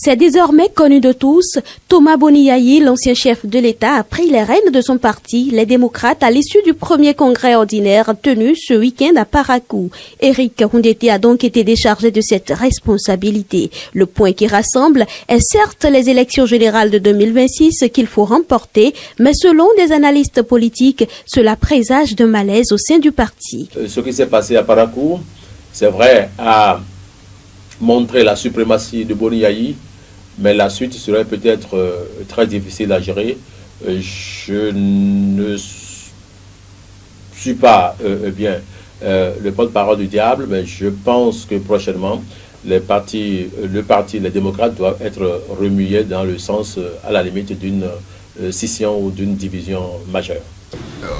C'est désormais connu de tous, Thomas Boni Yayi, l'ancien chef de l'État, a pris les rênes de son parti, les démocrates, à l'issue du premier congrès ordinaire tenu ce week-end à Parakou. Éric Rondeté a donc été déchargé de cette responsabilité. Le point qui rassemble est certes les élections générales de 2026 qu'il faut remporter, mais selon des analystes politiques, cela présage d'un malaise au sein du parti. Ce qui s'est passé à Parakou, c'est vrai, a montré la suprématie de Boni Yayi, mais la suite serait peut-être très difficile à gérer. Je ne suis pas le porte-parole du diable, mais je pense que prochainement, le parti, les démocrates doivent être remués dans le sens, à la limite, d'une scission ou d'une division majeure.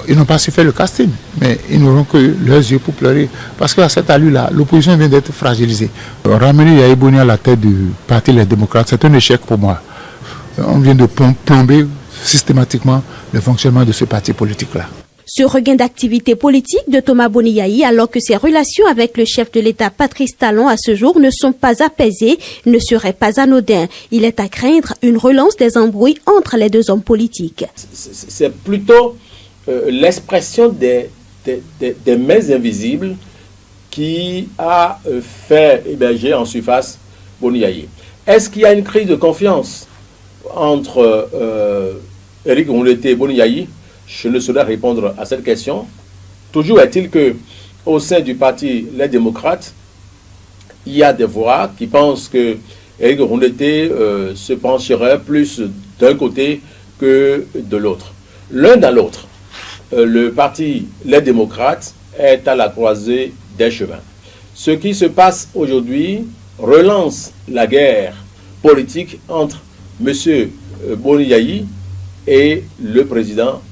Ils n'ont pas su faire le casting, mais ils n'auront que leurs yeux pour pleurer. Parce qu'à cette allure-là, l'opposition vient d'être fragilisée. Ramener Yayi Boni à la tête du parti Les Démocrates, c'est un échec pour moi. On vient de plomber systématiquement le fonctionnement de ce parti politique-là. Ce regain d'activité politique de Thomas Boni Yayi, alors que ses relations avec le chef de l'État Patrice Talon à ce jour ne sont pas apaisées, ne serait pas anodin. Il est à craindre une relance des embrouilles entre les deux hommes politiques. C'est plutôt l'expression des mains invisibles qui a fait émerger en surface Boni Yayi. Est-ce qu'il y a une crise de confiance entre Éric Rondeté et Boni Yayi? Je ne saurais répondre à cette question. Toujours est-il qu'au sein du parti Les Démocrates, il y a des voix qui pensent que Éric Rondeté se pencherait plus d'un côté que de l'autre. L'un dans l'autre, le parti Les Démocrates est à la croisée des chemins. Ce qui se passe aujourd'hui relance la guerre politique entre M. Boni Yayi et le président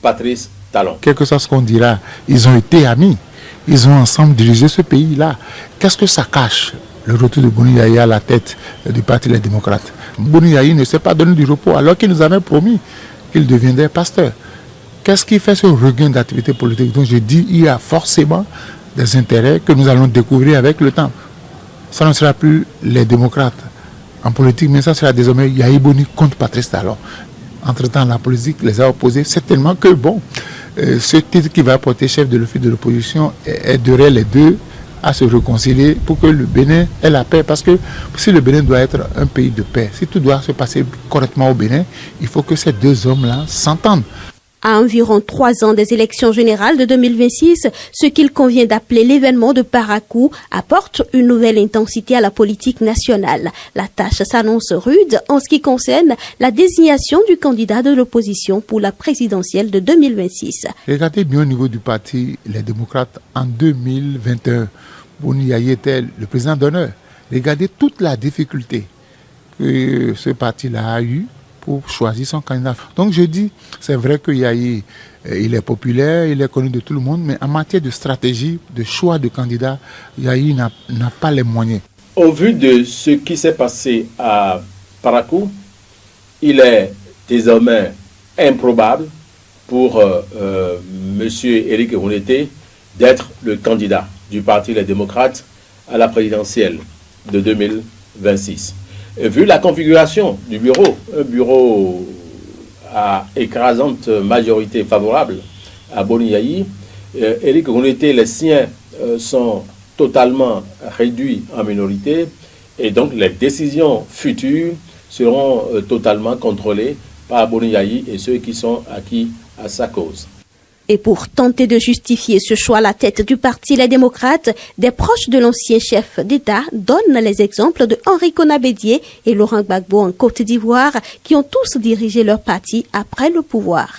Patrice Talon. Quel que soit ce qu'on dira, ils ont été amis. Ils ont ensemble dirigé ce pays-là. Qu'est-ce que ça cache, le retour de Boni Yayi à la tête du parti Les Démocrates? Boni Yayi ne s'est pas donné du repos alors qu'il nous avait promis qu'il deviendrait pasteur. Qu'est-ce qui fait ce regain d'activité politique? Donc je dis, il y a forcément des intérêts que nous allons découvrir avec le temps. Ça ne sera plus les démocrates en politique, mais ça sera désormais Yayi Boni contre Patrice Talon. Entre-temps, la politique les a opposés. C'est tellement que, ce titre qui va porter chef de l'office de l'opposition aiderait les deux à se réconcilier pour que le Bénin ait la paix. Parce que si le Bénin doit être un pays de paix, si tout doit se passer correctement au Bénin, il faut que ces deux hommes-là s'entendent. À environ 3 ans des élections générales de 2026, ce qu'il convient d'appeler l'événement de Parakou apporte une nouvelle intensité à la politique nationale. La tâche s'annonce rude en ce qui concerne la désignation du candidat de l'opposition pour la présidentielle de 2026. Regardez bien au niveau du parti Les Démocrates en 2021. Boni Yayi était le président d'honneur. Regardez toute la difficulté que ce parti-là a eue pour choisir son candidat. Donc je dis, c'est vrai que Yayi, il est populaire, il est connu de tout le monde, mais en matière de stratégie, de choix de candidat, Yayi n'a pas les moyens. Au vu de ce qui s'est passé à Parakou, il est désormais improbable pour M. Éric Rondeté d'être le candidat du parti Les Démocrates à la présidentielle de 2026. Et vu la configuration du bureau, un bureau à écrasante majorité favorable à Boni Yayi, Éric Rondeté, les siens sont totalement réduits en minorité et donc les décisions futures seront totalement contrôlées par Boni Yayi et ceux qui sont acquis à sa cause. Et pour tenter de justifier ce choix à la tête du parti Les Démocrates, des proches de l'ancien chef d'État donnent les exemples de Henri Konan Bédié et Laurent Gbagbo en Côte d'Ivoire qui ont tous dirigé leur parti après le pouvoir.